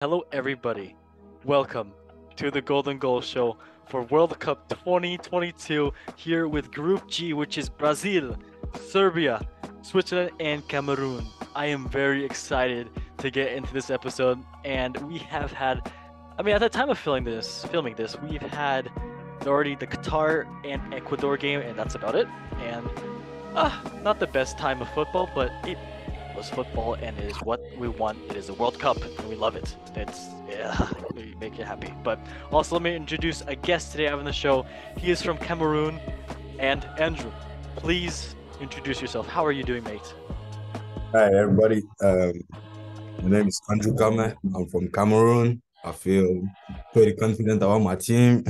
Hello, everybody. Welcome to the Golden Goal Show for World Cup 2022 here with Group G, which is Brazil, Serbia, Switzerland, and Cameroon. I am very excited to get into this episode, and we have had, at the time of filming this, we've had already the Qatar and Ecuador game, and that's about it. And not the best time of football, but it was football and it is what we want. It is a World Cup and we love it. We make it happy. But also let me introduce a guest today I have on the show. He is from Cameroon. And Andrew, please introduce yourself. How are you doing, mate? Hi everybody. My name is Andrew Kame. I'm from Cameroon. I feel pretty confident about my team.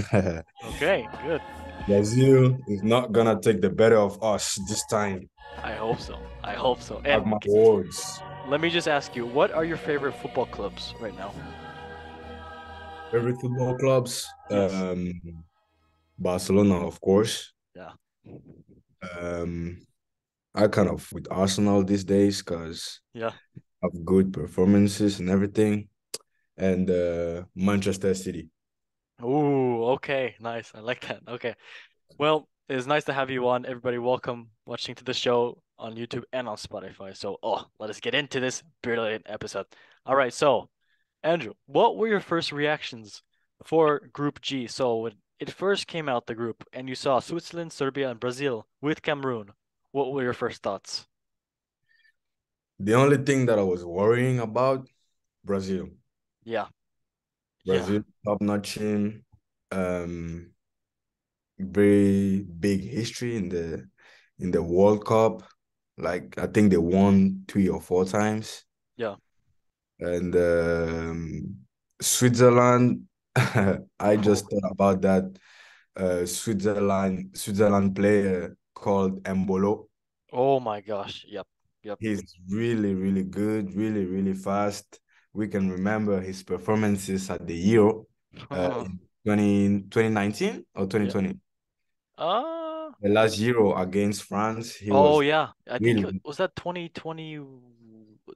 Okay, good. Brazil is not gonna take the better of us this time. I hope so. I hope so. Mark And my words. let me just ask you, what are your favorite football clubs right now? Favorite football clubs? Yes. Barcelona, of course. Yeah. Um, I kind of with Arsenal these days because Yeah. of good performances and everything. And Manchester City. Ooh, okay. Nice. I like that. Okay. Well, it's nice to have you on. Everybody, welcome watching to the show on YouTube and on Spotify. So, let us get into this brilliant episode. All right, so Andrew, what were your first reactions for Group G? So when it first came out, the group, and you saw Switzerland, Serbia, and Brazil with Cameroon, what were your first thoughts? The only thing that I was worrying about, Brazil. Yeah, yeah. Brazil, top-notch team, um, very big history in the World Cup. Like I think they won 3 or 4 times. Yeah. And Switzerland, I just thought about that Switzerland player called Mbolo. Oh my gosh. Yep. Yep. He's really, really good, really, really fast. We can remember his performances at the Euro in 2019 or Yeah. 2020. Uh, The last Euro against France, he oh was yeah. I think really, was that 2020,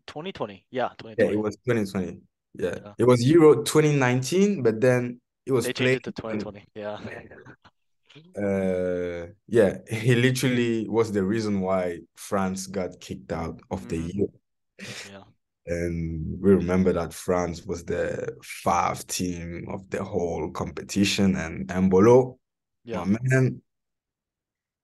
2020. Yeah, yeah, it 2020. was 2020. Yeah, Yeah. it was Euro 2019, but then it was They changed played. it to 2020. Yeah. Yeah, he literally was the reason why France got kicked out of the hmm Euro. Yeah. And we remember that France was the five team of the whole competition. And Mbolo, Yeah. my man,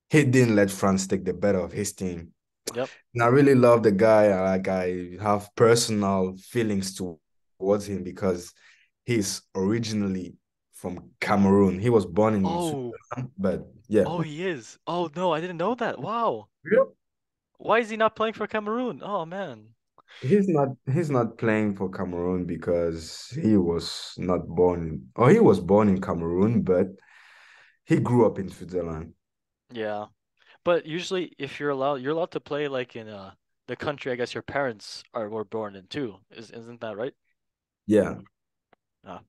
he didn't let France take the better of his team. Yep. And I really love the guy. Like I have personal feelings towards him because he's originally from Cameroon. He was born in Oh, Switzerland, but yeah. oh, he is. Oh no, I didn't know that. Wow. Yep. Why is he not playing for Cameroon? Oh man. He's not playing for Cameroon because he was not born or he was born in Cameroon, but he grew up in Switzerland. Yeah. But usually if you're allowed to play like in the country I guess your parents were born in too. Isn't that right? Yeah. Uh,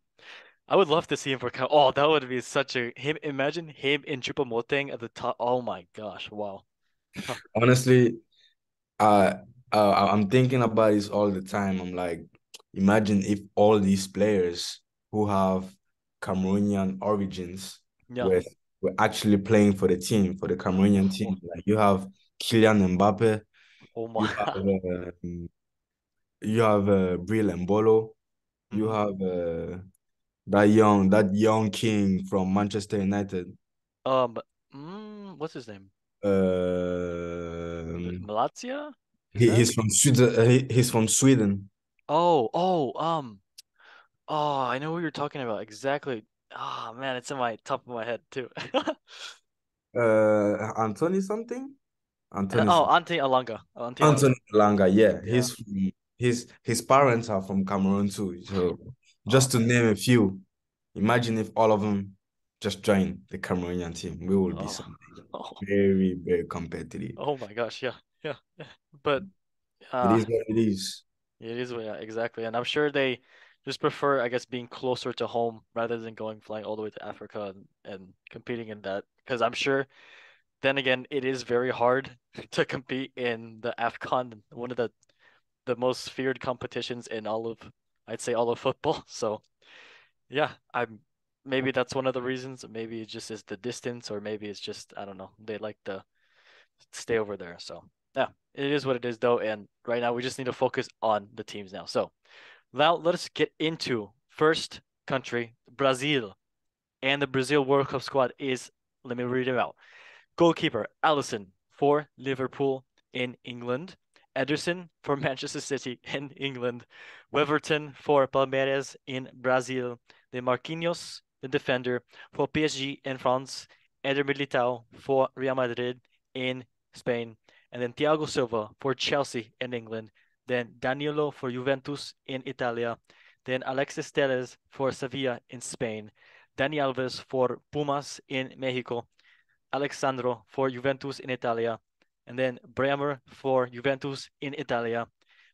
I would love to see him for Oh, that would be such a him imagine him in Choupo-Moting at the top. Oh my gosh. Wow. Huh. Honestly, uh, I'm thinking about this all the time. I'm like, imagine if all these players who have Cameroonian origins Yeah. were were actually playing for the team, for the Cameroonian team. Like you have Kylian Mbappe, Oh you my. have Bril Mbolo, you hmm have that young king from Manchester United. Um, what's his name? Um, Malatia? Is he, that? he's from Sweden. He's from Sweden. Oh, oh, I know who you're talking about. Exactly. Oh man, it's in my top of my head too. Anthony something. Anthony Oh, Ante Alanga. Ante Alanga. Anthony Langa. Yeah, Yeah. his parents are from Cameroon too. So Oh just to man. name a few, imagine if all of them just join the Cameroonian team. We will be Oh. something Oh. very, very competitive. Oh my gosh. Yeah. Yeah. Yeah. But It uh, is what it is. it is. Yeah, exactly. And I'm sure they just prefer, I guess, being closer to home rather than flying all the way to Africa and competing in that. Because I'm sure. Then again, it is very hard to compete in the AFCON, one of the most feared competitions in all of, I'd say all of football. So yeah, I'm maybe that's one of the reasons. Maybe it just is the distance, or maybe it's just I don't know. They like to stay over there. So yeah, it is what it is though. And right now we just need to focus on the teams now. So now let us get into first country, Brazil. And the Brazil World Cup squad is, let me read it out. Goalkeeper Alisson for Liverpool in England. Ederson for Manchester City in England. Weverton for Palmeiras in Brazil. Then Marquinhos, the defender, for PSG in France. Eder Militao for Real Madrid in Spain. And then Thiago Silva for Chelsea in England. Then Danilo for Juventus in Italia. Then Alexis Telles for Sevilla in Spain. Dani Alves for Pumas in Mexico. Alexandro for Juventus in Italia, and then Bremer for Juventus in Italia,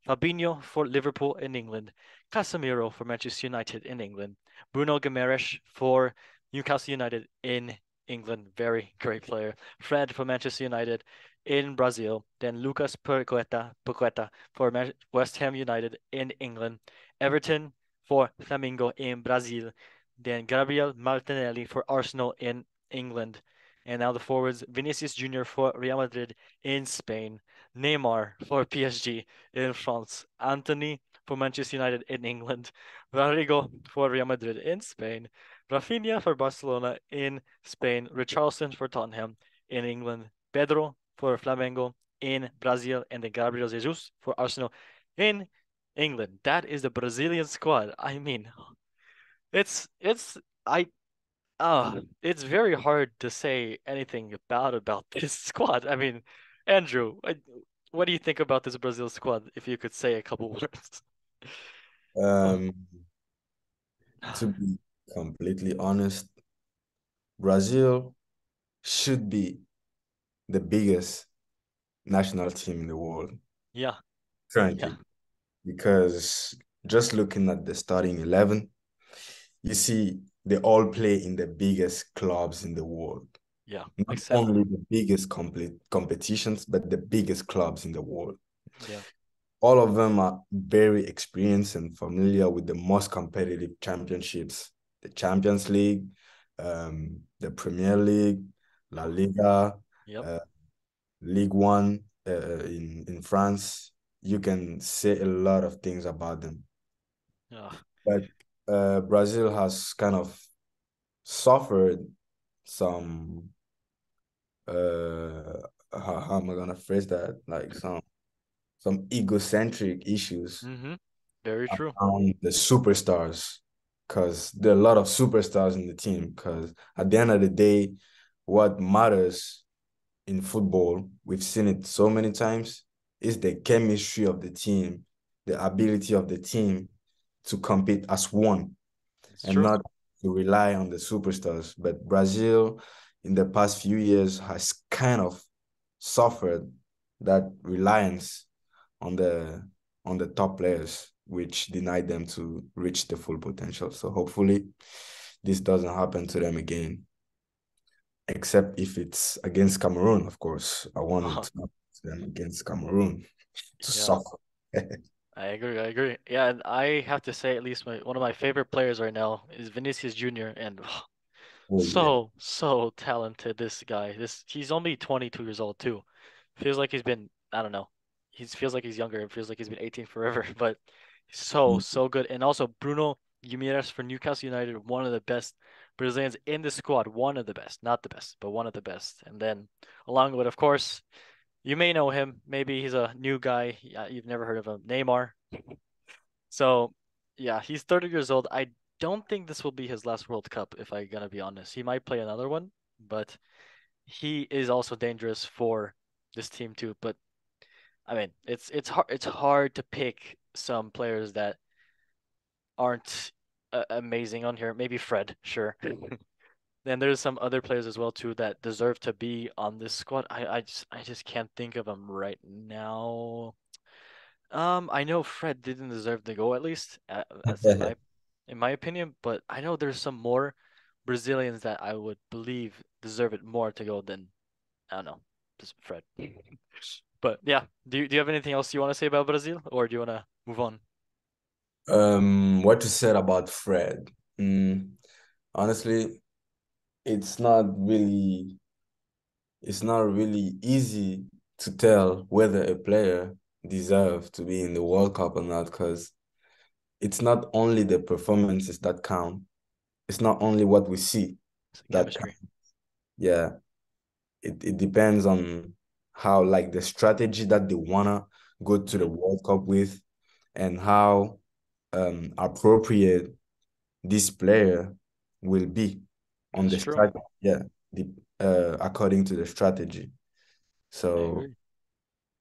Fabinho for Liverpool in England, Casemiro for Manchester United in England, Bruno Guimaraes for Newcastle United in England, very great player, Fred for Manchester United in Brazil, then Lucas Paqueta for West Ham United in England, Everton for Flamengo in Brazil, then Gabriel Martinelli for Arsenal in England, and now the forwards, Vinicius Junior for Real Madrid in Spain, Neymar for PSG in France, Anthony for Manchester United in England, Rodrigo for Real Madrid in Spain, Rafinha for Barcelona in Spain, Richarlison for Tottenham in England, Pedro for Flamengo in Brazil, and then Gabriel Jesus for Arsenal in England. That is the Brazilian squad. I mean, it's I it's very hard to say anything about this squad. I mean, Andrew, what do you think about this Brazil squad? If you could say a couple words. Oh, Um, to be completely honest, Brazil should be the biggest national team in the world yeah, yeah, currently because just looking at the starting 11, you see they all play in the biggest clubs in the world. yeah. Not Except, only the biggest complete competitions, but the biggest clubs in the world. yeah, All of them are very experienced and familiar with the most competitive championships, the Champions League, the Premier League, La Liga, yep, uh, League One in France. You can say a lot of things about them. yeah. But Brazil has kind of suffered some uh how am I gonna phrase that? Like some egocentric issues Mm-hmm. Very true. around the superstars because there are a lot of superstars in the team. Because at the end of the day, what matters in football, we've seen it so many times, is the chemistry of the team, the ability of the team to compete as one It's and true. not to rely on the superstars. But Brazil, in the past few years, has kind of suffered that reliance on the top players, which denied them to reach the full potential. So hopefully, this doesn't happen to them again. Except if it's against Cameroon, of course. I want it Oh, to happen to them against Cameroon to yeah. suffer. I agree. I agree. Yeah, and I have to say, at least one of my favorite players right now is Vinicius Junior, and Oh yeah. so talented. This guy. He's only 22 years old too. Feels like he's been, I don't know. He feels like he's younger. It feels like he's been 18 forever. But he's so good. And also Bruno Guimaraes for Newcastle United, one of the best Brazilians in the squad. One of the best, not the best, but one of the best. And then along with, of course, you may know him. Maybe he's a new guy. Yeah, you've never heard of him, Neymar. So yeah, he's 30 years old. I don't think this will be his last World Cup, if I'm gonna be honest. He might play another one, but he is also dangerous for this team too. But I mean, it's hard to pick some players that aren't amazing on here. Maybe Fred, sure. Then there's some other players as well too that deserve to be on this squad. I just can't think of them right now. I know Fred didn't deserve the goal at least, as in my opinion, but I know there's some more Brazilians that I would believe deserve it more to go than I don't know, just Fred. But yeah, do you have anything else you want to say about Brazil, or do you want to move on? What you said about Fred. Mm, honestly, it's not really it's not really easy to tell whether a player deserves to be in the World Cup or not, because it's not only the performances that count. It's not only what we see It's like that count. chemistry. Yeah, it depends on how like the strategy that they wanna go to the Hmm. World Cup with, and how appropriate this player will be on That's the true. strategy. Yeah, the according to the strategy. I So agree.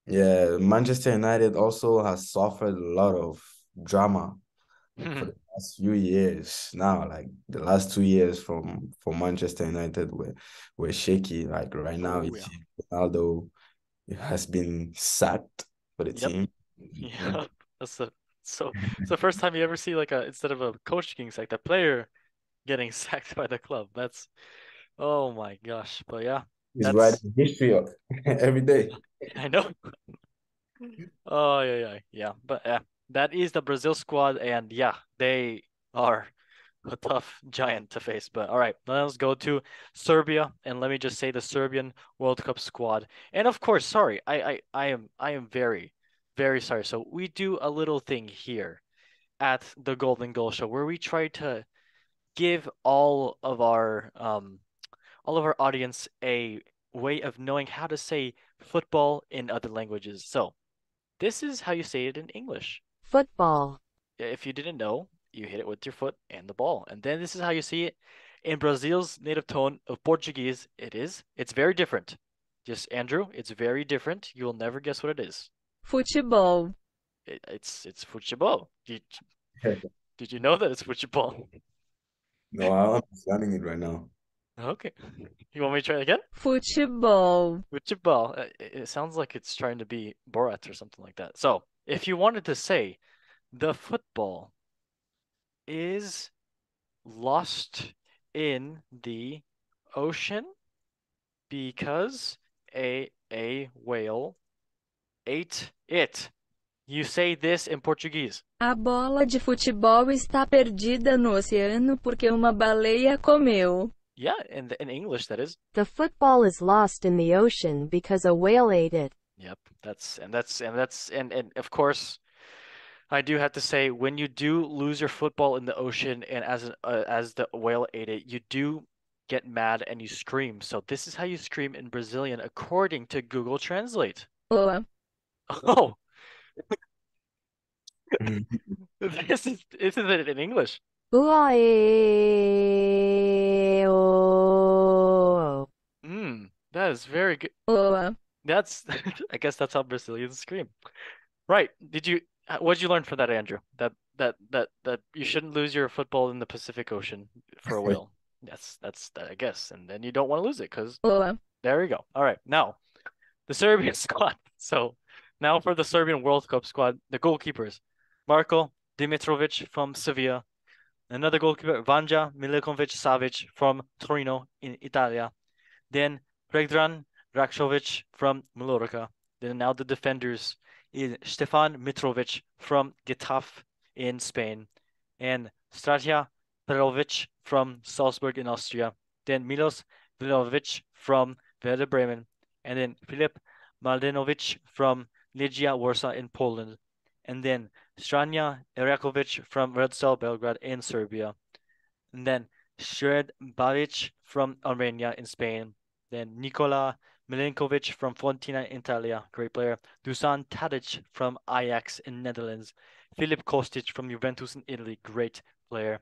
yeah, Manchester United also has suffered a lot of drama for the past few years now. Like the last 2 years from for Manchester United were shaky. Like right now, Oh you yeah. see Ronaldo has been sacked for the Yep. team. And Yeah. That's the so it's the first time you ever see like a instead of a coach getting sacked, a player getting sacked by the club. That's oh my gosh. But yeah, he's that's writing history of every day. I know. Oh yeah, yeah, yeah. But yeah, that is the Brazil squad, and yeah, they are a tough giant to face. But all right, let's go to Serbia, and let me just say the Serbian World Cup squad. And of course, sorry, I am very, very sorry. So we do a little thing here at the Golden Goal Show where we try to give all of our audience a way of knowing how to say football in other languages. So this is how you say it in English. Football. If you didn't know, you hit it with your foot and the ball. And then this is how you see it in Brazil's native tone of Portuguese. It's very different. Just Andrew, it's very different. You'll never guess what it is. Futebol. It's futebol. Did you know that it's futebol? No, I'm understanding it right now. Okay. You want me to try it again? Futebol. Futebol. It sounds like it's trying to be Borat or something like that. So, if you wanted to say the football is lost in the ocean because a whale ate it. You say this in Portuguese. A bola de futebol está perdida no oceano porque uma baleia comeu. Yeah, in English that is. The football is lost in the ocean because a whale ate it. Yep, that's and of course I do have to say when you do lose your football in the ocean and as the whale ate it, you do get mad and you scream. So this is how you scream in Brazilian according to Google Translate. Oa. Oh, this is it in English. Uae-o. That is very good. Oa. That's I guess that's how Brazilians scream. Right. What did you learn from that, Andrew? That you shouldn't lose your football in the Pacific Ocean for a whale. That's that, I guess. And then you don't want to lose it because Oa. there you go. All right. Now, the Serbian squad. So, now for the Serbian World Cup squad, the goalkeepers. Marko Dimitrovic from Sevilla. Another goalkeeper, Vanja Milinkovic-Savic from Torino in Italia. Then Predrag Raksovic from Mallorca. Then now the defenders is Stefan Mitrovic from Getafe in Spain, and Stratia Perovic from Salzburg in Austria. Then Milos Vilovic from Werder Bremen, and then Filip Mladenovic from Legia Warsaw in Poland, and then Stranja Erakovic from Red Star Belgrade in Serbia. And then Shred Babic from Armenia in Spain. Then Nikola Milinkovic from Fiorentina in Italia, great player. Dusan Tadic from Ajax in Netherlands. Filip Kostic from Juventus in Italy, great player.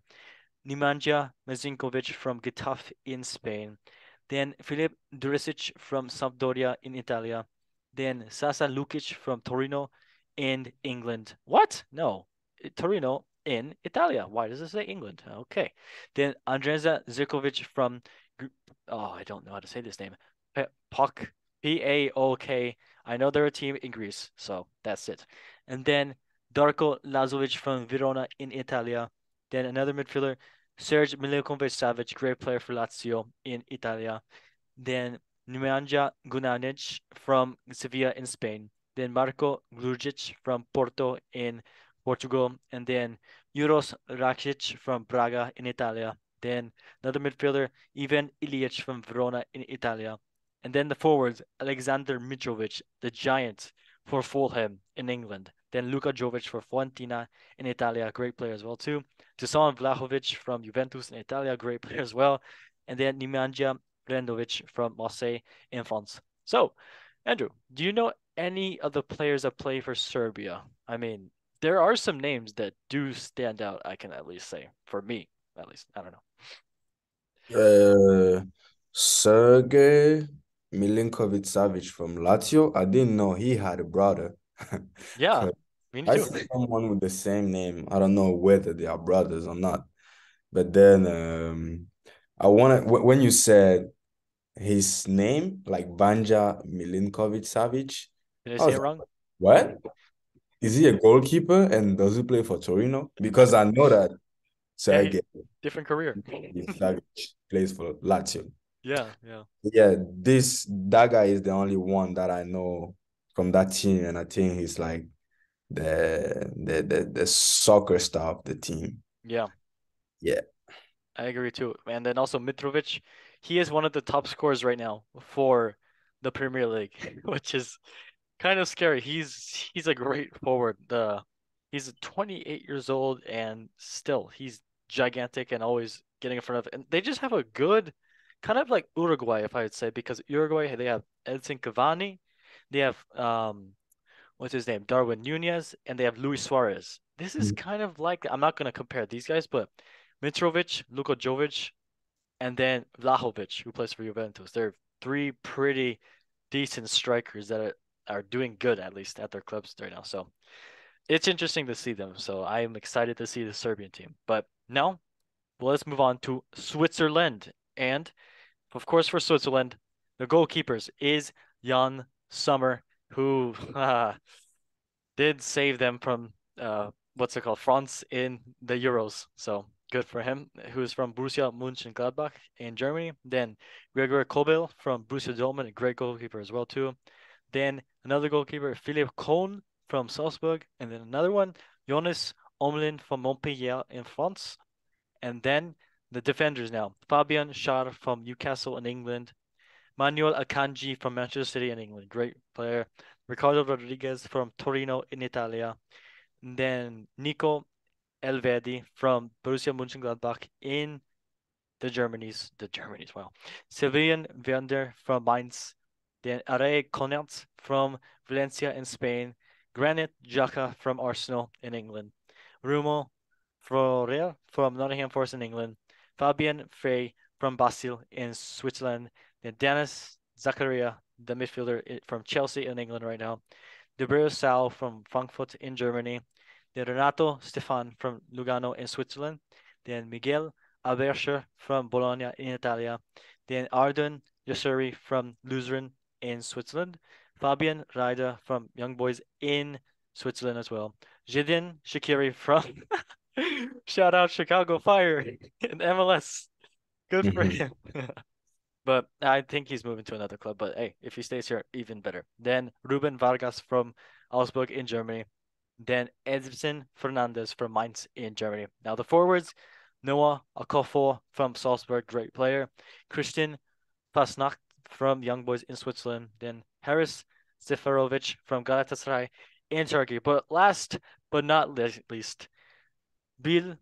Nemanja Mazinkovic from Getafe in Spain. Then Filip Duricic from Sampdoria in Italia. Then Sasa Lukic from Torino in England. What? No, Torino in Italia. Why does it say England? Okay. Then Andreza Zirkovic from, I don't know how to say this name. PAOK, PAOK. I know they're a team in Greece, so that's it. And then Darko Lazovic from Verona in Italia. Then another midfielder, Serge Milinkovic-Savic, great player for Lazio in Italia. Then Nemanja Gunanic from Sevilla in Spain. Then Marko Grujic from Porto in Portugal, and then Juros Rakic from Braga in Italia. Then another midfielder, Ivan Ilic from Verona in Italia. And then the forwards, Alexander Mitrovic, the giant for Fulham in England. Then Luka Jovic for Fiorentina in Italia, great player as well too. Dusan Vlahovic from Juventus in Italia, great player as well. And then Nemanja Brendovic from Marseille in France. So, Andrew, do you know any of the players that play for Serbia? I mean, there are some names that do stand out, I can at least say. For me, at least. I don't know. Sergey Milinkovic Savic from Lazio. I didn't know he had a brother. Yeah, 'Cause me I too. see someone with the same name. I don't know whether they are brothers or not. But then I wanted when you said his name, like Banja Milinkovic Savic, Did I I say it was like, wrong? what? Is he a goalkeeper and does he play for Torino? Because I know that Yeah, Sergey different career. Savic plays for Lazio. Yeah, yeah. Yeah, that guy is the only one that I know from that team, and I think he's like the soccer star of the team. Yeah, Yeah. I agree too. And then also Mitrovic, he is one of the top scorers right now for the Premier League, which is kind of scary. He's a great forward. He's 28 years old and still he's gigantic and always getting in front of. And they just have a good, kind of like Uruguay, if I would say, because Uruguay they have Edson Cavani, they have what's his name, Darwin Nunez, and they have Luis Suarez. This is kind of like I'm not gonna compare these guys, but Mitrovic, Luka Jovic, and then Vlahovic, who plays for Juventus. They're three pretty decent strikers that are doing good at least at their clubs right now. So it's interesting to see them. So I am excited to see the Serbian team. But now let's move on to Switzerland. And of course, for Switzerland, the goalkeepers is Jan Sommer, who did save them from what's it called, France in the Euros. So good for him. Who's from Borussia Mönchengladbach in Germany. Then Gregor Kobel from Borussia Dortmund, a great goalkeeper as well too. Then another goalkeeper, Philippe Cohn from Salzburg, and then another one, Jonas Omlin from Montpellier in France. And then the defenders now, Fabian Schär from Newcastle in England, Manuel Akanji from Manchester City in England, great player. Ricardo Rodriguez from Torino in Italia. And then Nico Elvedi from Borussia Mönchengladbach in the Germany's, wow. Sylvain Werner from Mainz. Then Arey Konat from Valencia in Spain. Granit Xhaka from Arsenal in England. Rumo Florer from Nottingham Forest in England. Fabian Frey from Basel in Switzerland. Then Dennis Zakaria, the midfielder from Chelsea in England right now. Debreu Sal from Frankfurt in Germany. Then Renato Stefan from Lugano in Switzerland. Then Miguel Abercher from Bologna in Italia. Then Arden Yasseri from Luzern in Switzerland. Fabian Reider from Young Boys in Switzerland as well. Jidin Shakiri from shout out Chicago Fire in MLS. Good for Mhm. him. But I think he's moving to another club. But hey, if he stays here, even better. Then Ruben Vargas from Augsburg in Germany. Then Edson Fernandez from Mainz in Germany. Now the forwards, Noah Okafor from Salzburg, great player. Christian Fasnacht from Young Boys in Switzerland. Then Haris Seferovic from Galatasaray in Turkey. But last but not least, Bill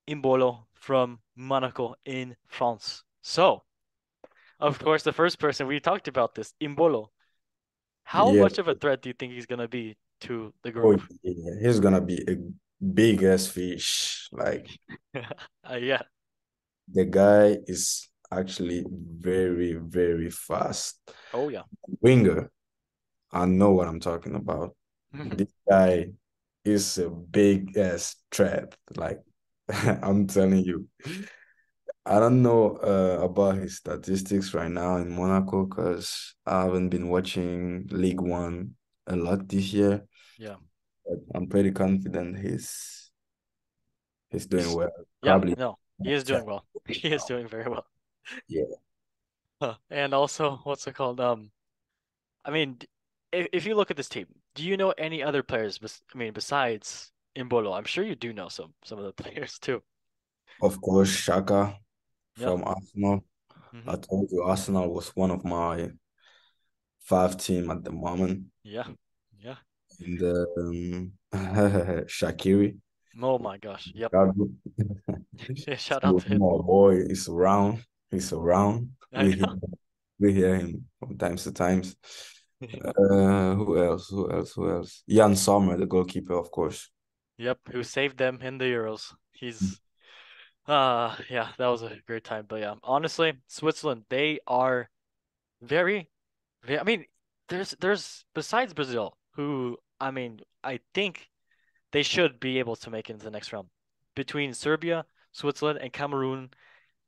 Imbolo from Monaco in France. So, of course, the first person we talked about this, Imbolo. How Yeah. much of a threat do you think he's gonna be to the Oh, group? yeah. He's gonna be a big ass fish. Like Yeah. the guy is actually very, very fast. Oh yeah. Winger, I know what I'm talking about. This guy is a big ass threat. Like I'm telling you. I don't know about his statistics right now in Monaco because I haven't been watching League One a lot this year. Yeah. But I'm pretty confident he's doing He's well. yeah, Probably. no. He is doing well. He is doing very well. Yeah. And also, what's it called? I mean, if you look at this team, do you know any other players? I mean, besides Imbolo. I'm sure you do know some of the players too. Of course, Shaka Yeah. from Arsenal. Hmm. I told you Arsenal was one of my five team at the moment. Yeah. Yeah. And Shakiri. Oh my gosh. Yep. Ricardo. Yeah, shout out So, to him. my boy is around. He's around. I know. We hear him from times to times. Who else? Who else? Who else? Jan Sommer, the goalkeeper, of course. Yep, who saved them in the Euros. He's yeah, that was a great time. But yeah, honestly, Switzerland, they are very, very I mean, there's besides Brazil, who I mean, I think they should be able to make it into the next round. Between Serbia, Switzerland, and Cameroon,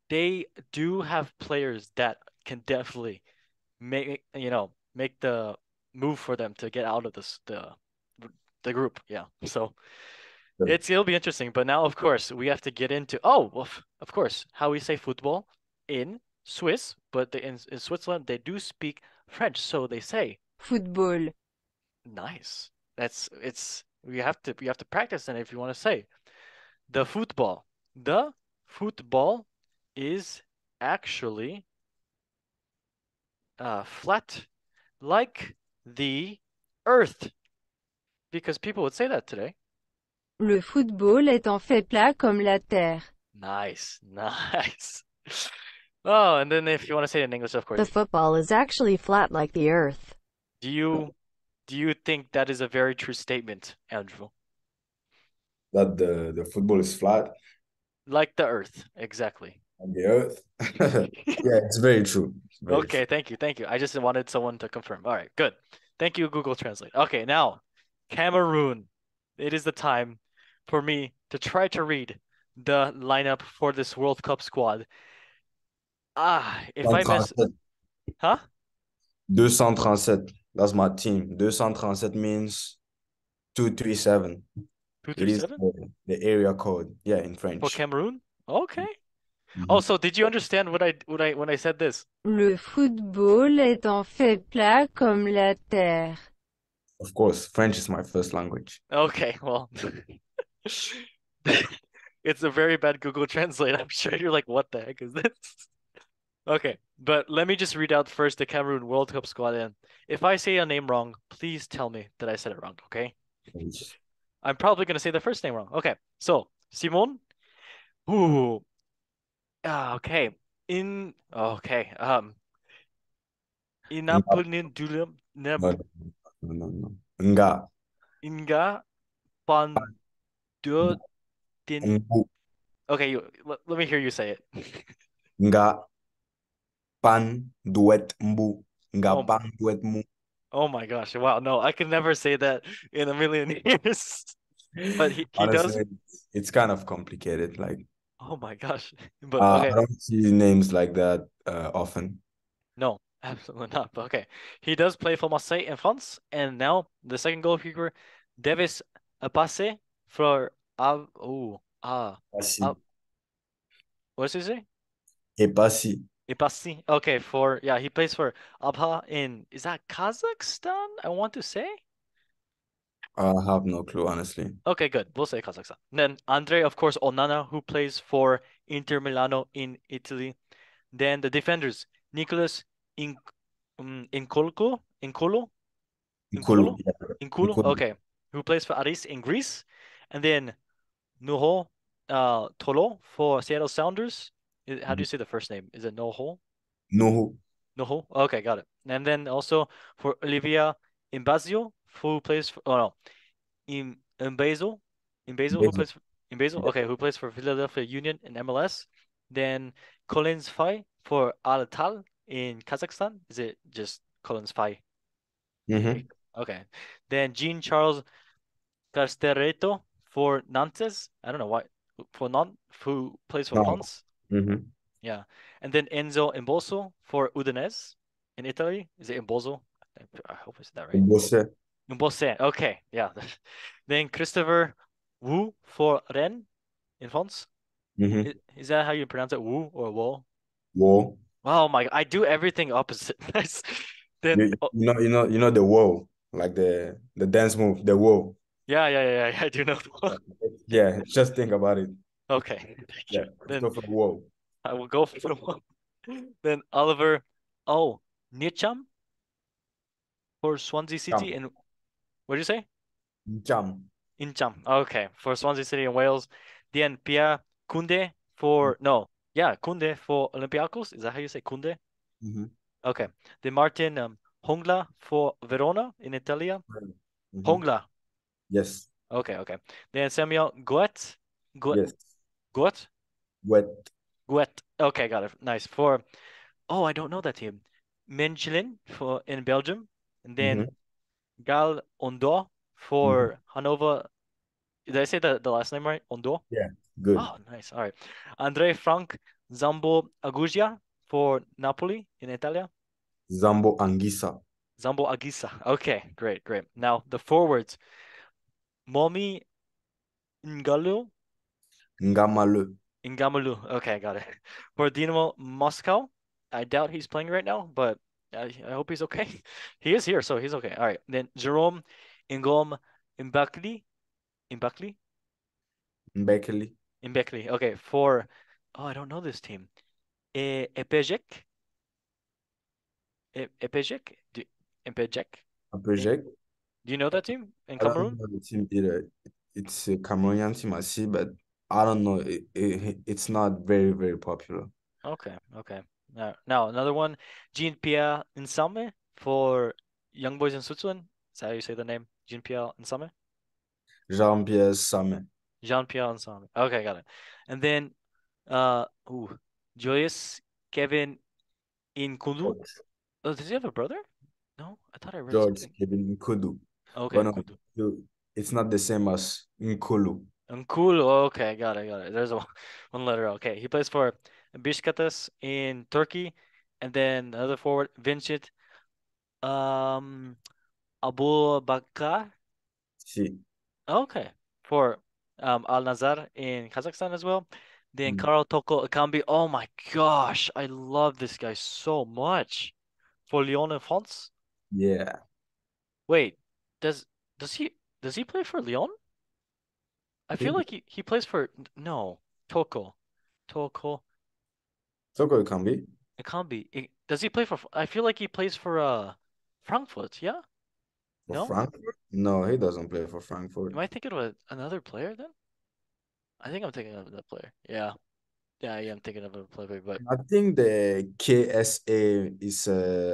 they do have players that can definitely make the move for them to get out of the group. Yeah. So it'll be interesting. But now, of course, we have to get into well, of course, how we say football in Swiss, but in Switzerland they do speak French, so they say Football. nice. It's you have to practice and if you want to say the football. The football is actually flat like the earth because people would say that today. Le football est en fait plat comme la terre. Nice, nice. Oh, and then if you want to say it in English, of The course, football is actually flat like the earth. do you think that is a very true statement, Andrew? That the football is flat Like the earth, exactly. on the earth. Yeah, it's very true. It's very true. Okay, thank you. I just wanted someone to confirm. All right, good. Thank you, Google Translate. Okay, now Cameroon. It is the time for me to try to read the lineup for this World Cup squad. If I miss, 237. huh? 237. That's my team. 237 means 237. It is 237 the area code. Yeah, in for French. Cameroon? Okay. Oh, Mhm. so did you understand when I said this? Le football est en fait plat comme la terre. Of course, French is my first language. Okay, well, it's a very bad Google Translate. I'm sure you're like, what the heck is this? Okay, but let me just read out first the Cameroon World Cup squad. And if I say a name wrong, please tell me that I said it wrong, okay? I'm probably gonna say the first name wrong. Okay, so Simon. Ooh. Okay. Okay. Nga, Inapulindulum no, no, no, no. Nga, Inga Pandutin. Mbu, Okay, let me hear you say it. Nga, Pan, Duet, Mbu, Nga, Oh, Pan, Duet, Mu. oh my gosh. Wow, no, I could never say that in a million years. But he does. Honestly, it's kind of complicated. Like, Oh my gosh. But I okay. don't see names like that often. No, absolutely not. But okay. He does play for Marseille in France, and now the second goalkeeper, Davis Apace for Passy. Av what does he say? Et Passy. Ipasi. Okay, yeah, he plays for Abha in is that Kazakhstan? I want to say. I have no clue, honestly. Okay, good. We'll say Kazakhstan. Then Andre, of course, Onana, who plays for Inter Milano in Italy. Then the defenders, Nicholas In Inkolko, Inkolo, Nkulu. Inkolo, Yeah. Inkolo. Nkulu. Okay, who plays for Aris in Greece, and then Nuho, Tolo for Seattle Sounders. How do you say the first name? Is it Noho? Nuhu. Noho. Okay, got it. And then also for Olivia Imbazio, who plays for oh no, Imbezo, Imbezo, who Bezo. plays for Imbezo. Yeah. Okay, who plays for Philadelphia Union in MLS. Then Collins Fai for Al Tal in Kazakhstan. Is it just Collins Fai? Mm-hmm. Okay. Then Jean Charles Castereto for Nantes. I don't know why for Nantes, who plays for No. France. Mm-hmm. Yeah. And then Enzo Imboso for Udinese in Italy. Is it Imboso? I hope I said that right. Mbose. Mbose. Okay. Yeah. Then Christopher Wu for Rennes in France. Mm-hmm. Is that how you pronounce it? Wu or Wo? Whoa. Oh my, I do everything opposite. Then You know the whoa, like the dance move, the whoa. Yeah. I do know the one. Yeah, just think about it. Okay, thank Yeah, you. Then Christopher Wall. I will go for the one. Then Oliver, oh, Nicham for Swansea City. Cham. And what did you say? Cham. Incham. Okay, for Swansea City in Wales. Then Pierre Kunde for no, yeah, Kunde for Olympiacos. Is that how you say Kunde? Mm-hmm. Okay. Then Martin Hongla for Verona in Italy. Mm-hmm. Hongla. Yes. Okay. Then Samuel Goet. Goet. Yes. Goet. Wet. Goet. Okay, got it. Nice. For I don't know that team. Mechelen for in Belgium, and Mm-hmm. then Gal Ondo Mm-hmm. for Hanover. Did I say the last name right? Ondo. Yeah. Good. Oh, nice. All right. Andre Frank Zambo Agugia for Napoli in Italia. Zambo Anguissa. Zambo Aguisa. Okay, great. Now the forwards. Momi Ngalu. Ngamalu. Ngamalu. Okay, got it. For Dinamo Moscow. I doubt he's playing right now, but I hope he's okay. He is here, so he's okay. All right. Then Jerome Ingom Mbakli. Mbakli? Mbekeli. Mbekli. Okay, for I don't know this team. Epejek? Epejek? Epejek? A Eh, project. Do you know that team in I don't Cameroon? know the team either. It's a Cameroonian team I see, but I don't know. It's not very, very popular. Okay. Now another one. Jean-Pierre Nsame for Young Boys in Switzerland. Is that how you say the name? Jean-Pierre Nsame? Jean-Pierre Samet. Jean-Pierre Nsame. Okay, got it. And then ooh, Joyous Kevin Inkundu. George. Oh, does he have a brother? No, I thought I read George something. Kevin Nkudu. Okay, But no, Nkundu. it's not the same as Nkulu. Nkulu. Okay, got it. There's a one letter. Okay, he plays for Beşiktaş in Turkey, and then another forward, Vincent um Abu Bakr. See. Okay, for Al Nazar in Kazakhstan as well. Then Mm. Karl Toko Ekambi. Oh my gosh, I love this guy so much. For Lyon in France. Yeah. Wait, does does he does he play for Lyon? I feel He, like he plays for no Toko. Toko. Toko Ekambi. It can't be. Does he play for? I feel like he plays for Frankfurt. Yeah? For No? Frankfurt? No, he doesn't play for Frankfurt. Am I thinking of another player then? I think I'm thinking of that player. Yeah, I'm thinking of a player. But I think the KSA is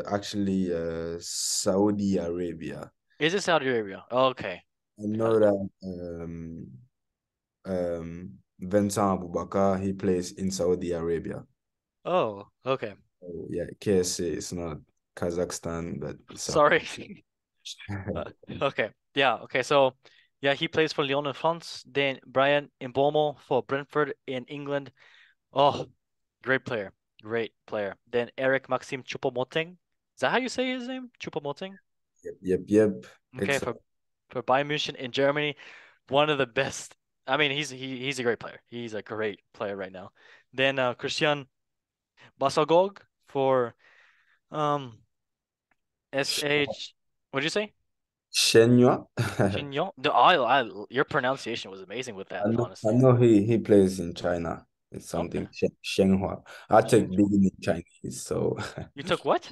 actually Saudi Arabia. is it Saudi Arabia? Okay, I got know it. that Vincent Abubakar, he plays in Saudi Arabia. Oh, okay. So, yeah, KSA is not Kazakhstan, but it's Sorry. Okay. Yeah. Okay. So, yeah, he plays for Lyon in France. Then Brian Mbomo for Brentford in England. Oh, great player. Great player. Then Eric Maxim Choupo-Moting. Is that how you say his name? Choupo-Moting? Yep. Okay, It's for Bayern Munich in Germany, one of the best. I mean, he's a great player. He's a great player right now. Then Christian Basagog for um SH. What'd you say? Shenhua. Shinyon? No, your pronunciation was amazing with that, I honestly. know he plays in China. It's Okay. something Shenhua. I take Shinjon. beginning Chinese, so You took what?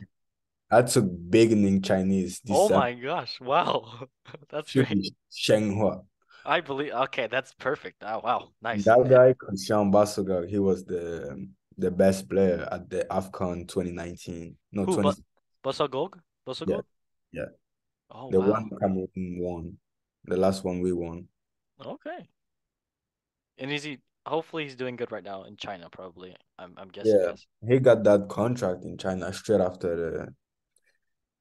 I took beginning Chinese. Oh This my gosh! Wow, that's should great. be Shenhua. I believe. Okay, that's perfect. Oh wow, nice. That guy, Christian Basoga, he was the best player at the AFCON 2019. No, Who? 20. Basagog? Yeah, Basagog? yeah. Oh The wow. one Cameroon won. The last one we won. Okay. And is he? Hopefully, he's doing good right now in China. Probably. I'm guessing Yeah, yes. he got that contract in China straight after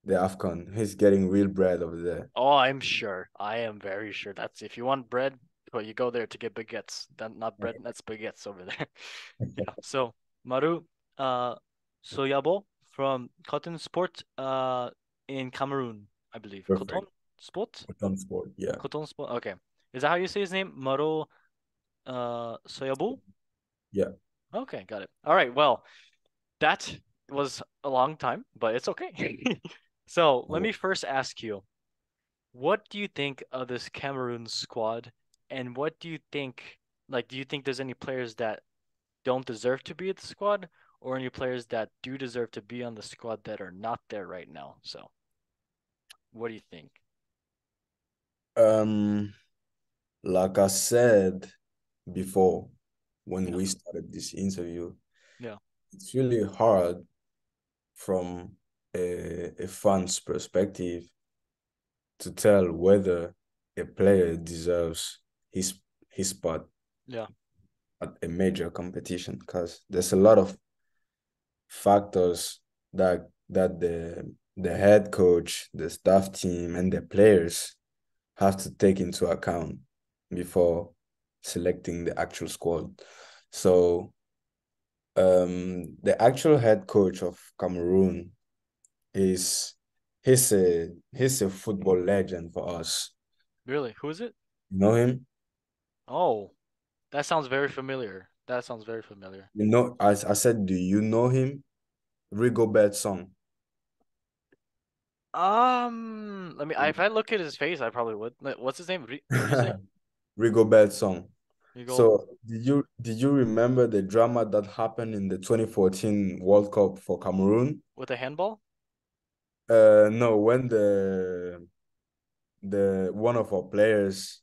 the AFCON. He's getting real bread over there. Oh, I'm sure. I am very sure. That's if you want bread, well, you go there to get baguettes. Not bread. That's baguettes over there. Yeah. So Maru, uh, Soyabo from Cotton Sport, in Cameroon, I believe. Cotton Perfect. Sport. Cotton sport, yeah. Cotton Sport. Okay. Is that how you say his name? Maru, Soyabo. Yeah. Okay, got it. All right. Well, that was a long time, but it's okay. So let me first ask you. what do you think of this Cameroon squad? And what do you think, like, do you think there's any players that don't deserve to be at the squad, or any players that do deserve to be on the squad that are not there right now? So, what do you think? Um, like I said before when Yeah, we started this interview, yeah, it's really hard from a fan's perspective to tell whether a player deserves his spot yeah, at a major competition because there's a lot of factors that the head coach, the staff team, and the players have to take into account before selecting the actual squad. So the actual head coach of Cameroon is he's a football legend for us. really? Who is it? You know him? Oh, that sounds very familiar. That sounds very familiar. You know, as I said, do you know him? Rigobert Song. Let me. If I look at his face, I probably would. What's his name? What did you say? Rigobert Song. You go So did you remember the drama that happened in the 2014 World Cup for Cameroon? with a handball? No, when the one of our players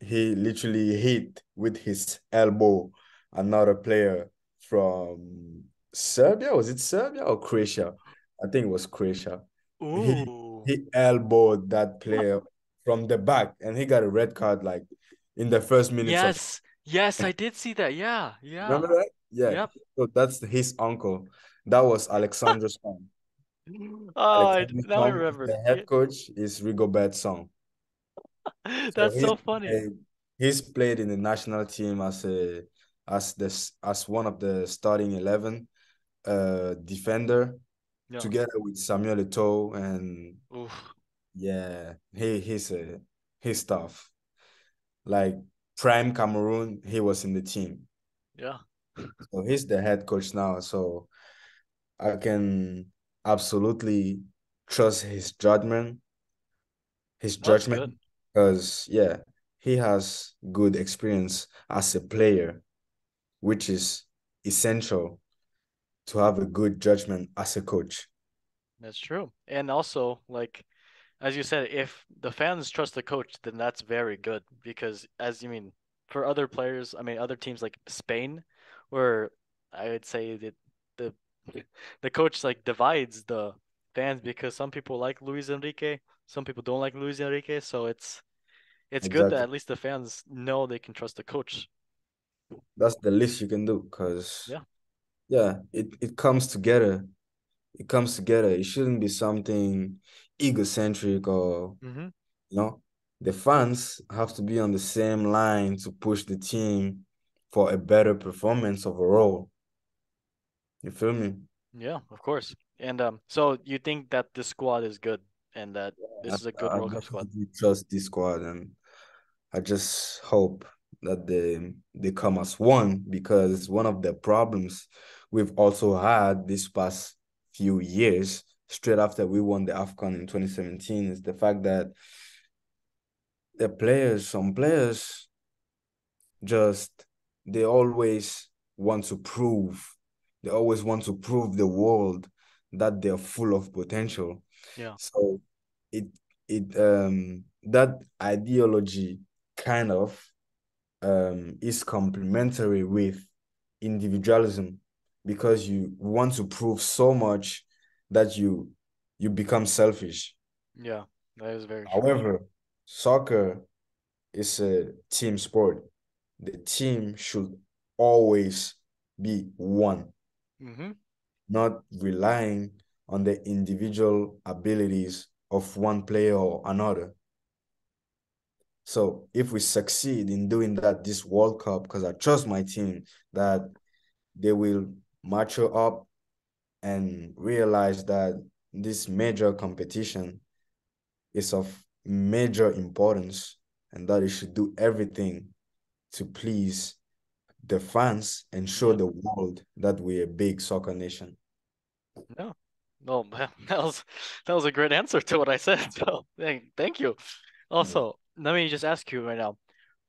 he literally hit with his elbow another player from Serbia. Was it Serbia or Croatia? I think it was Croatia. He Ooh. he elbowed that player from the back and he got a red card like in the first minutes of. Yes. Yes, I did see that. Yeah. Remember Yeah. that? Yeah. Yep. So that's his uncle. That was Alexander's son. Oh, Alexander's now I son is remember. the Yeah. head coach, is Rigobert's son. So That's so funny. he's played in the national team as one of the starting 11 defender Yeah. together with Samuel Eto'o and Oof. yeah, he's tough. Like prime Cameroon, he was in the team. Yeah. So he's the head coach now. So I can absolutely trust his Oh, that's judgment, good. because yeah, he has good experience as a player, which is essential to have a good judgment as a coach. That's true. And also, like, as you said, if the fans trust the coach, then that's very good because, as you mean, for other players, I mean, other teams like Spain, where I would say that the the coach like divides the fans because some people like Luis Enrique, some people don't like Luis Enrique, so it's good that Exactly. at least the fans know they can trust the coach. That's the least you can do because Yeah. yeah, it comes together. It comes together. It shouldn't be something egocentric or Mm-hmm. you know, the fans have to be on the same line to push the team for a better performance overall. You feel me? Yeah, of course. And so you think that this squad is good and that I, this is a good I World Cup squad? definitely trust this squad, and I just hope that they come as one, because one of the problems we've also had this past few years, straight after we won the AFCON in 2017, is the fact that some players just they always want to prove they always want to prove the world that they're full of potential. Yeah. So it that ideology kind of is complementary with individualism, because you want to prove so much that you become selfish. Yeah, that is very true. However, soccer is a team sport. The team should always be one, Mm-hmm. not relying on the individual abilities of one player or another. So if we succeed in doing that this World Cup, because I trust my team that they will mature up and realize that this major competition is of major importance and that it should do everything to please the fans and show Yep. the world that we're a big soccer nation. No, Well, that was a great answer to what I said. So thank you. Also, let me just ask you right now,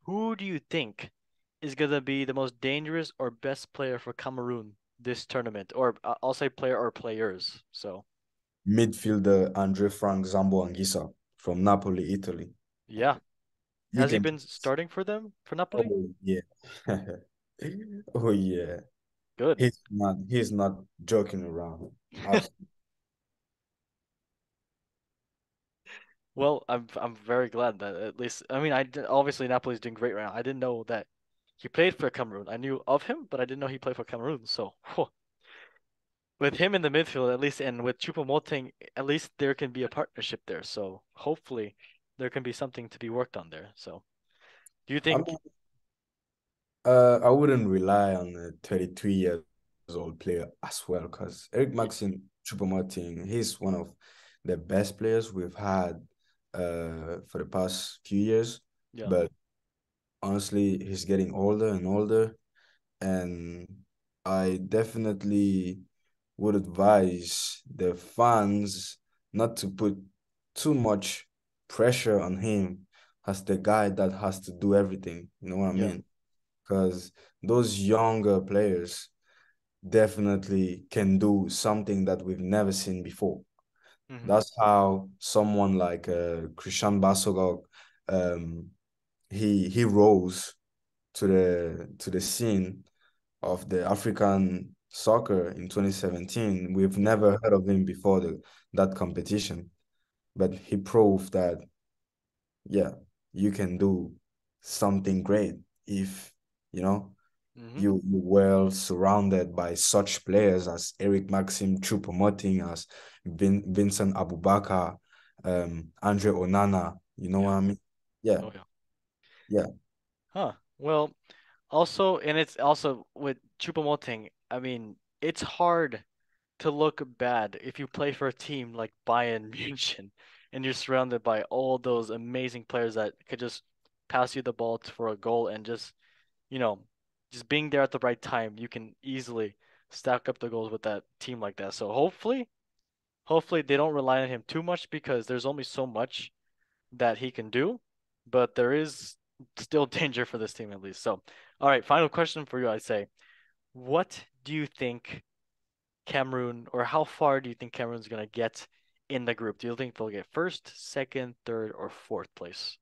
who do you think is gonna be the most dangerous or best player for Cameroon this tournament? Or I'll say player or players. So Midfielder Andre Frank Zambo Anguissa from Napoli, Italy. yeah, You has he can. been starting for them for Napoli? Oh yeah. Oh yeah. Good. He's not joking around. Absolutely. Well, I'm very glad that at least I mean obviously Napoli's doing great right now. I didn't know that he played for Cameroon. I knew of him, but I didn't know he played for Cameroon. So with him in the midfield at least, and with Choupo-Moting, at least there can be a partnership there. So hopefully there can be something to be worked on there. So do you I think? mean, I wouldn't rely on a 33 years old player as well, because Eric y- Maxim Choupo-Moting, he's one of the best players we've had for the past few years. Yeah. But honestly, he's getting older and older, and I definitely would advise the fans not to put too much pressure on him as the guy that has to do everything. You know what I Yeah. mean? Because those younger players definitely can do something that we've never seen before. Hmm. That's how someone like Christian Basogog, um, he rose to the scene of the African soccer in 2017. We've Yeah. never heard of him before that competition, but he proved that, yeah, you can do something great if, you know, Hmm. you're well surrounded by such players as Eric Maxim Choupo-Moting, as Vincent Abubakar, Andre Onana. You know what Yeah. I mean? Yeah, Oh yeah. yeah. Huh. Well, also, and it's also with Choupo-Moting, I mean, it's hard to look bad if you play for a team like Bayern Munich and you're surrounded by all those amazing players that could just pass you the ball for a goal and just, you know, just being there at the right time, you can easily stack up the goals with that team like that. So hopefully they don't rely on him too much because there's only so much that he can do, but there is still danger for this team at least. So, all right, final question for you, I'd say. What do you think Cameroon, or how far do you think Cameroon's gonna get in the group? Do you think they'll get first, second, third, or fourth place?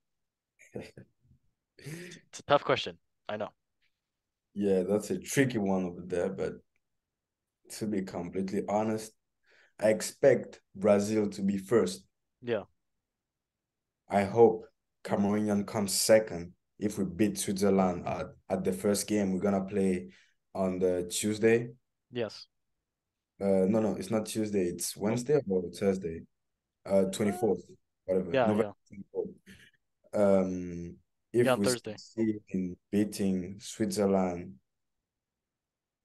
It's a tough question. I know. Yeah, that's a tricky one over there, but to be completely honest, I expect Brazil to be first. Yeah. I hope Cameroonian comes second if we beat Switzerland at the first game we're gonna play on the Tuesday. Yes. No, it's not Tuesday, it's Oh. Wednesday or Thursday. 24th, whatever, Yeah. November Yeah. 24th. Yeah. If On we Thursday. succeed in beating Switzerland,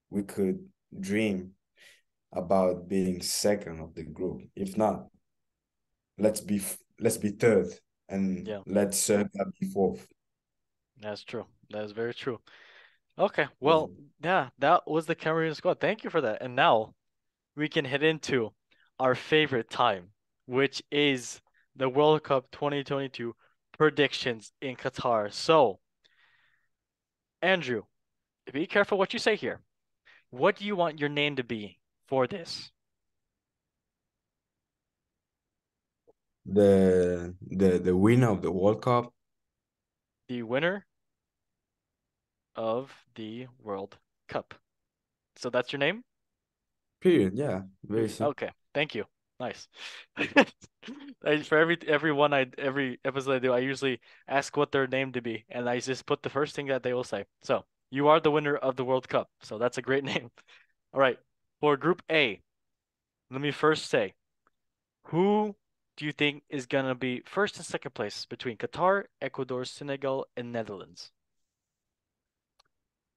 we could dream about being second of the group. If not, let's be third and Yeah. let Serbia be fourth. That's true. That is very true. Okay. Yeah. Well, yeah, that was the Cameroon squad. Thank you for that. And now we can head into our favorite time, which is the World Cup 2022 predictions in Qatar. So, Andrew, be careful what you say here. What do you want your name to be for this? The winner of the World Cup. The winner of the World Cup. So that's your name? Period. Yeah, very Period. simple. Okay. Thank you. Nice. For every episode I do, I usually ask what their name to be, and I just put the first thing that they will say. So you are the winner of the World Cup. So that's a great name. All right. For Group A, let me first say, who do you think is gonna be first and second place between Qatar, Ecuador, Senegal, and Netherlands?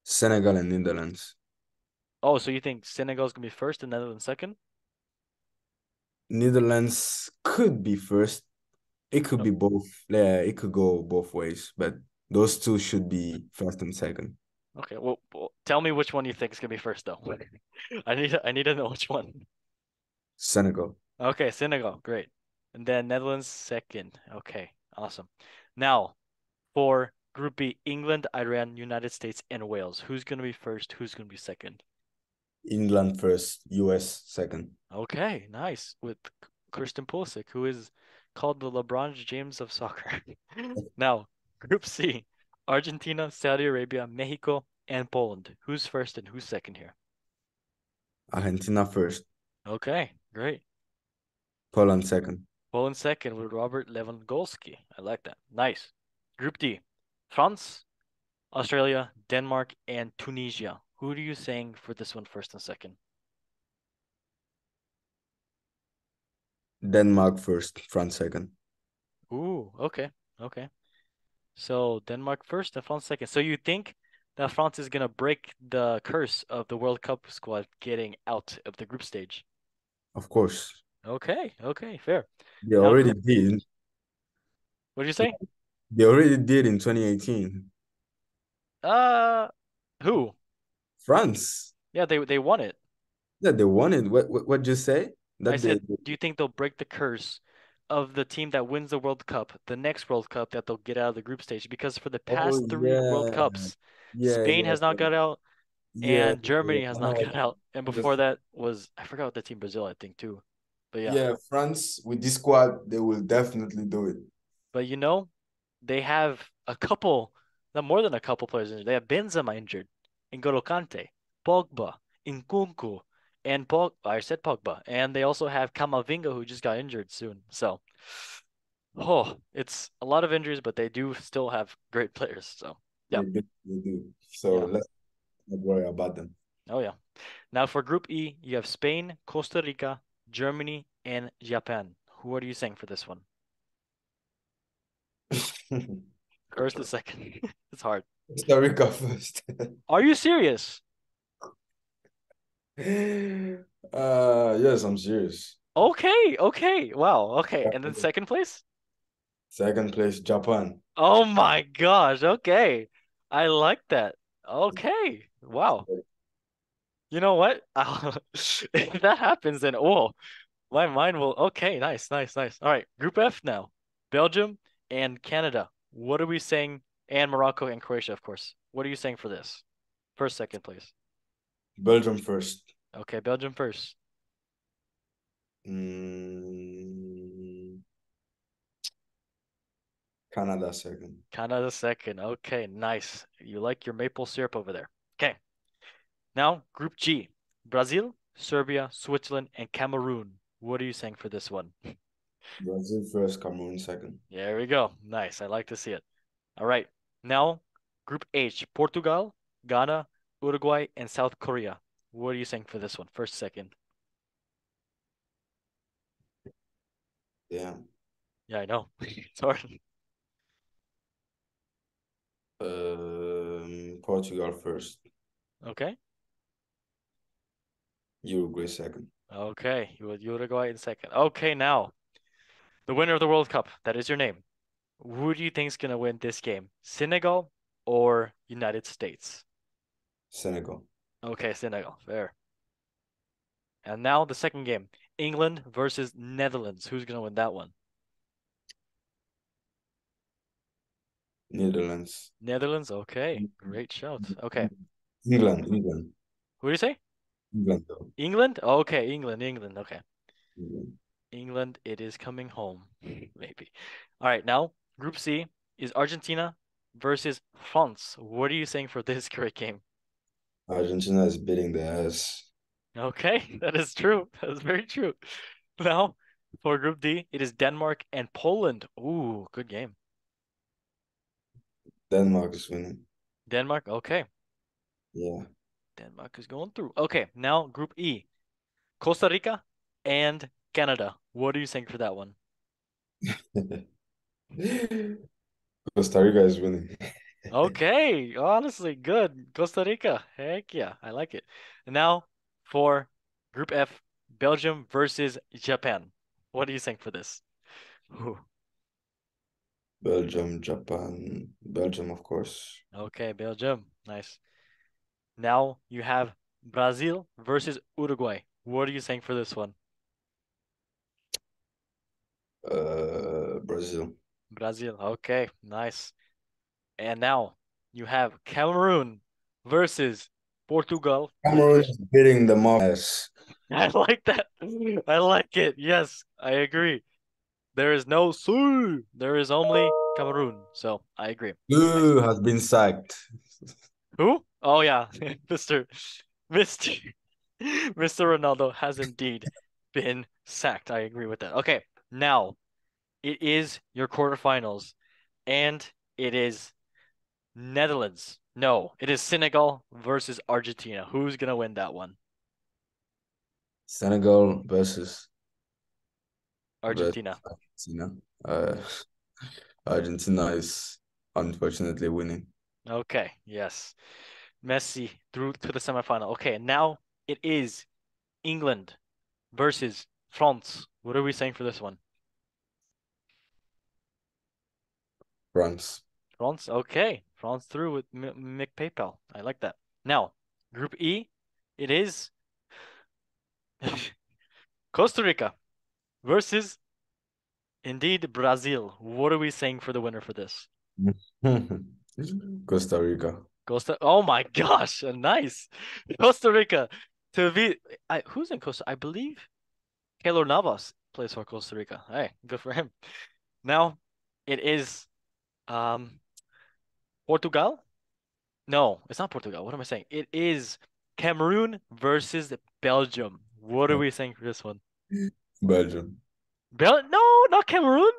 Senegal and Netherlands. Oh, so you think Senegal's gonna be first and Netherlands second? Netherlands could be first. It could Oh, be both. Yeah, it could go both ways, but those two should be first and second. okay. Well, tell me which one you think is gonna be first, though. I need to know which one. Senegal. Okay, Senegal, great. And then Netherlands second. Okay, awesome. Now, for Group B, England, Iran, United States, and Wales. Who's gonna be first? Who's gonna be second? England first, US second. Okay, nice. With Christian Pulisic, who is called the LeBron James of soccer. Now, Group C, Argentina, Saudi Arabia, Mexico, and Poland. Who's first and who's second here? Argentina first, Okay, great. Poland second. Poland second with Robert Lewandowski. I like that. Nice. Group D, France, Australia, Denmark, and Tunisia. Who are you saying for this one first and second? Denmark first, France second. Ooh, okay, okay. So Denmark first and France second. So you think that France is gonna break the curse of the World Cup squad getting out of the group stage? Of course. Okay, okay, fair. They Now, already did. what did you say? They already did in 2018. Uh, who? France. Yeah, they won it. Yeah, they won it. What you say? I That they said, do you think they'll break the curse of the team that wins the World Cup, the next World Cup that they'll get out of the group stage? Because for the Oh past three World yeah. Cups, Yeah, Spain yeah, has not got out yeah, and Germany has I not know. got out. And before Just that was I forgot what the team Brazil, I think too. But yeah. yeah, France with this squad, they will definitely do it. But you know, they have a couple, not more than a couple players injured. They have Benzema injured, N'Golo Kante, Pogba, Nkunku, and I said Pogba, and they also have Kamavinga who just got injured soon. So, oh, it's a lot of injuries, but they do still have great players. So, yeah, They do. So yeah, let's not worry about them. oh yeah. Now for Group E, you have Spain, Costa Rica, Germany, and Japan. Who are you saying for this one? First or second? It's hard. Costa Rica first. Are you serious? Yes, I'm serious. Okay, okay. Wow, okay. And then second place? Second place, Japan. Oh my gosh, okay. I like that. Okay. Wow. You know what? If that happens, then my mind will. Okay, nice, nice, nice. All right, Group F now. Belgium and Canada. What are we saying? And Morocco and Croatia, of course. What are you saying for this? First, second, please. Belgium first. Okay, Belgium first. Mm, Canada second. Canada second. Okay, nice. You like your maple syrup over there. Okay. Now, Group G. Brazil, Serbia, Switzerland, and Cameroon. What are you saying for this one? Brazil first, Cameroon second. There we go. Nice. I like to see it. All right. Now, Group H. Portugal, Ghana, Uruguay, and South Korea. What are you saying for this one? First, second. Yeah. Yeah, I know. It's hard. Portugal first. Okay. Uruguay second. Okay. Uruguay in second. Okay, now, the winner of the World Cup. That is your name. Who do you think is going to win this game? Senegal or United States? Senegal. Okay, Senegal. Fair. And now the second game. England versus Netherlands. Who's going to win that one? Netherlands. Netherlands? Okay. Great shout. Okay. England. Who do you say? England though. England? Okay, England. Okay. England. England, it is coming home. Maybe. All right, now Group C is Argentina versus France. What are you saying for this great game? Argentina is beating the ass. Okay, that is true. That is very true. Now, for Group D, it is Denmark and Poland. Ooh, good game. Denmark is winning. Denmark, okay. Yeah. Denmark is going through. Okay, now Group E, Costa Rica and Canada. What are you saying for that one? Costa Rica is winning. Okay, honestly, good. Costa Rica. Heck yeah, I like it. And now for Group F, Belgium versus Japan. What are you saying for this? Ooh, Belgium, Japan, Belgium, of course. okay, Belgium. Nice. Now you have Brazil versus Uruguay. What are you saying for this one? Brazil. Brazil. Okay, nice. And now you have Cameroon versus Portugal. Cameroon is beating them up. Yes. I like that. I like it. Yes, I agree. There is no Sul. There is only Cameroon. So I agree. Who has been sacked? Who? Oh yeah, Mr. Mr. Ronaldo has indeed been sacked. I agree with that. Okay, now it is your quarterfinals, and it is Netherlands. No, it is Senegal versus Argentina. Who's gonna win that one? Senegal versus Argentina. Argentina. Uh, Argentina is unfortunately winning. Okay, yes. Messi through to the semifinal. Okay, now it is England versus France. What are we saying for this one? France. France. Okay, France through with Mick PayPal. I like that. Now, Group E, it is Costa Rica versus indeed Brazil. What are we saying for the winner for this? Costa Rica. Costa. Oh my gosh, nice. Costa Rica to beat. Who's in Costa? I believe Keylor Navas plays for Costa Rica. Hey, good for him. Now, it is um Portugal. No, it's not Portugal. What am I saying? It is Cameroon versus Belgium. What are we saying for this one? Belgium. No, not Cameroon.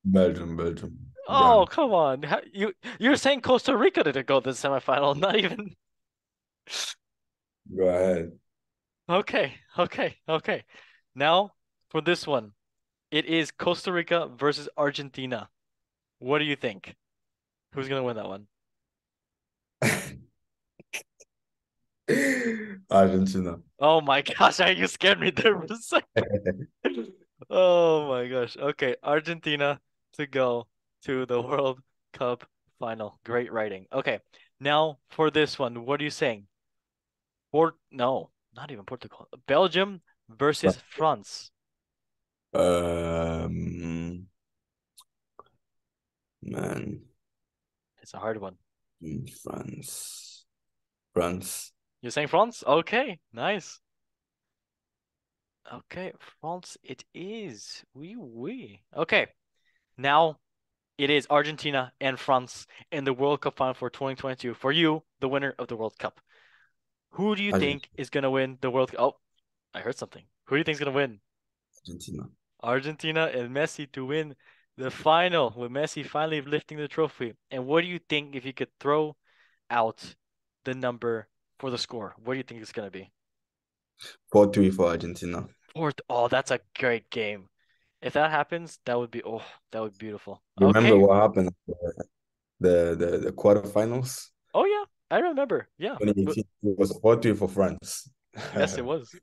Belgium. Oh, Brown. come on. You're saying Costa Rica didn't go to the semifinal, not even. Go ahead. Okay. Now for this one, it is Costa Rica versus Argentina. What do you think? Who's gonna win that one? Argentina. Oh my gosh, you scared me there for a second. Oh my gosh. Okay, Argentina to go to the World Cup final. Great writing. Okay, now for this one, what are you saying? No, not even Portugal. Belgium versus France. Man, It's a hard one. France. France. You're saying France? Okay, nice. Okay, France it is. Oui. Okay, now it is Argentina and France in the World Cup final for 2022. For you, the winner of the World Cup. Who do you think is gonna win the World Cup? Oh, I heard something. Who do you think is gonna win? Argentina. Argentina and Messi to win the final, with Messi finally lifting the trophy. And what do you think if you could throw out the number for the score? What do you think it's gonna be? 4-3 for Argentina. Fourth. Oh, that's a great game. If that happens, that would be beautiful. Remember Okay. what happened the quarterfinals? Oh yeah, I remember. Yeah. 2018. It was 4-3 for France. Yes, it was.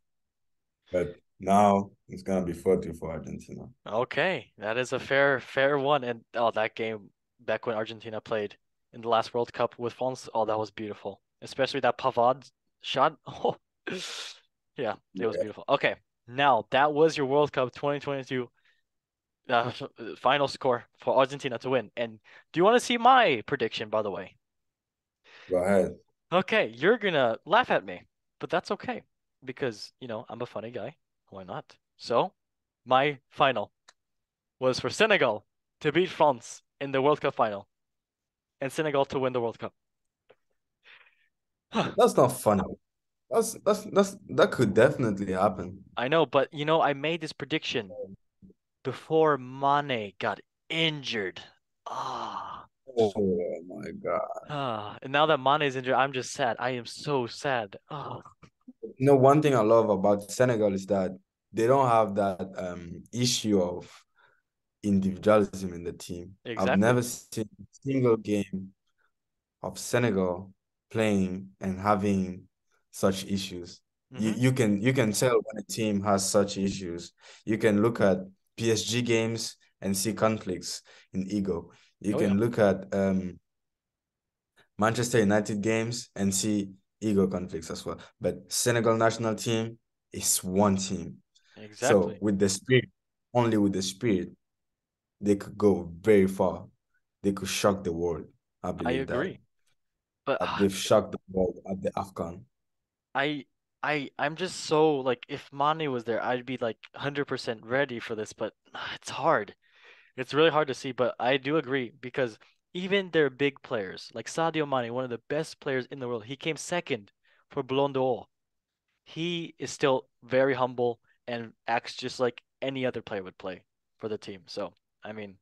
But now it's gonna be 4-3 for Argentina. Okay, that is a fair one. And oh, that game back when Argentina played in the last World Cup with France, oh, that was beautiful. Especially that Pavard shot. Oh, yeah, it was Yeah. beautiful. Okay, now that was your World Cup 2022 final score for Argentina to win. And do you want to see my prediction, by the way? Go ahead. Okay, you're gonna laugh at me, but that's okay because, I'm a funny guy. Why not? So, my final was for Senegal to beat France in the World Cup final and Senegal to win the World Cup. That's not funny. That could definitely happen. I know, but I made this prediction before Mane got injured. Ah. Oh my God. And now that Mane is injured, I'm just sad. I am so sad. Oh. One thing I love about Senegal is that they don't have that issue of individualism in the team. I've Exactly. never seen a single game of Senegal playing and having such issues. You can tell when a team has such issues. You can look at PSG games and see conflicts in ego. You Oh yeah. can look at Manchester United games and see ego conflicts as well. But Senegal national team is one team. So Exactly. with the spirit, only with the spirit, they could go very far. They could shock the world. I I believe agree. But that they've shocked the world at the AFCON. I'm just so like if Mane was there, I'd be like 100% ready for this, but it's hard. It's really hard to see, but I do agree because even their big players, like Sadio Mane, one of the best players in the world, he came second for Ballon d'Or. He is still very humble and acts just like any other player would play for the team. So, I mean,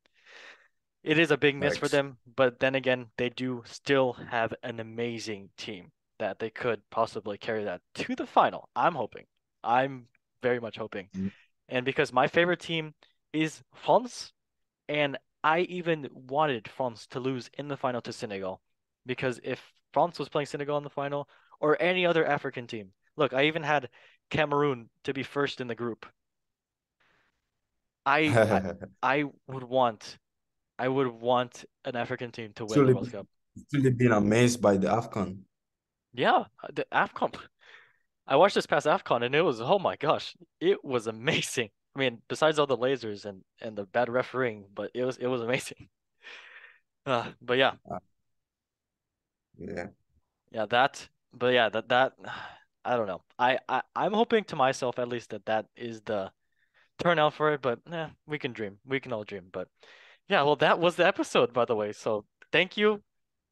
it is a big miss for Thanks. them, but then again, they do still have an amazing team that they could possibly carry that to the final. I'm hoping. I'm very much hoping. And because my favorite team is France, and I even wanted France to lose in the final to Senegal, because if France was playing Senegal in the final or any other African team, look, I even had Cameroon to be first in the group. I I, I would want I would want an African team to win the Truly, World Cup. truly been amazed by the AFCON. Yeah, the AFCON. I watched this past AFCON and it was, oh my gosh, it was amazing. I mean, besides all the lasers and the bad refereeing, but it was amazing. But yeah, Yeah. yeah, but yeah, that I don't know. I'm hoping to myself at least that that is the turnout for it, but we can dream. We can all dream. But yeah, well, that was the episode, by the way. So thank you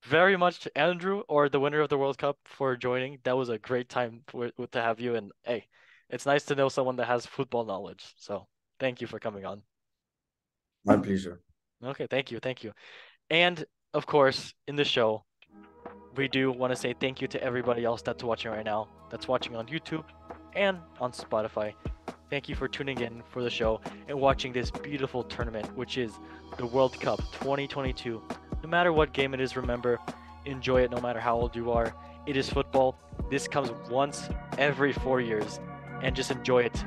very much, Andrew, or the winner of the World Cup, for joining. That was a great time to have you. And hey, it's nice to know someone that has football knowledge. So thank you for coming on. My pleasure. Okay, thank you, thank you. And of course, in the show, we do want to say thank you to everybody else that's watching right now, that's watching on YouTube and on Spotify. Thank you for tuning in for the show and watching this beautiful tournament, which is the World Cup 2022. No matter what game it is, remember, enjoy it no matter how old you are. It is football. This comes once every 4 years, and just enjoy it,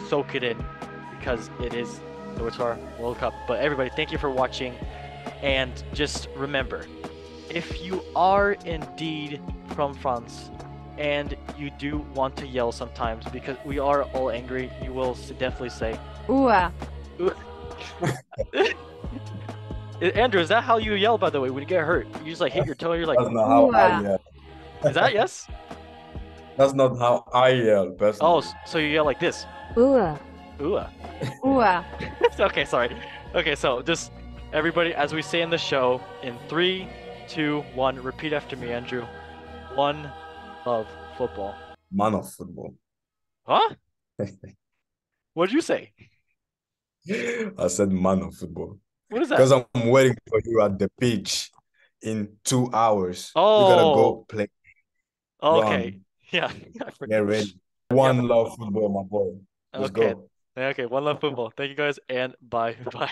soak it in, because it is the Qatar World Cup. But everybody, thank you for watching, and just remember, if you are indeed from France and you do want to yell sometimes because we are all angry, you will definitely say, Ua. Andrew, is that how you yell, by the way, when you get hurt? You just like hit your toe and you're like, That's not how I Ooh, yell. is that yes? That's not how I yell, personally. Oh, so you yell like this. Ua. Ooh. Ua. Okay, sorry. Okay, so just everybody, as we say in the show, in 3, 2, 1, repeat after me, Andrew. One love football. Man of football. Huh? What'd you say? I said man of football. What is that? Because I'm waiting for you at the pitch in 2 hours. Oh. We gotta go play. Okay. Run. Yeah, I Get forgot. ready. One love football, my boy. Let's Okay. go. Okay, one love football. Thank you guys, and bye. Bye.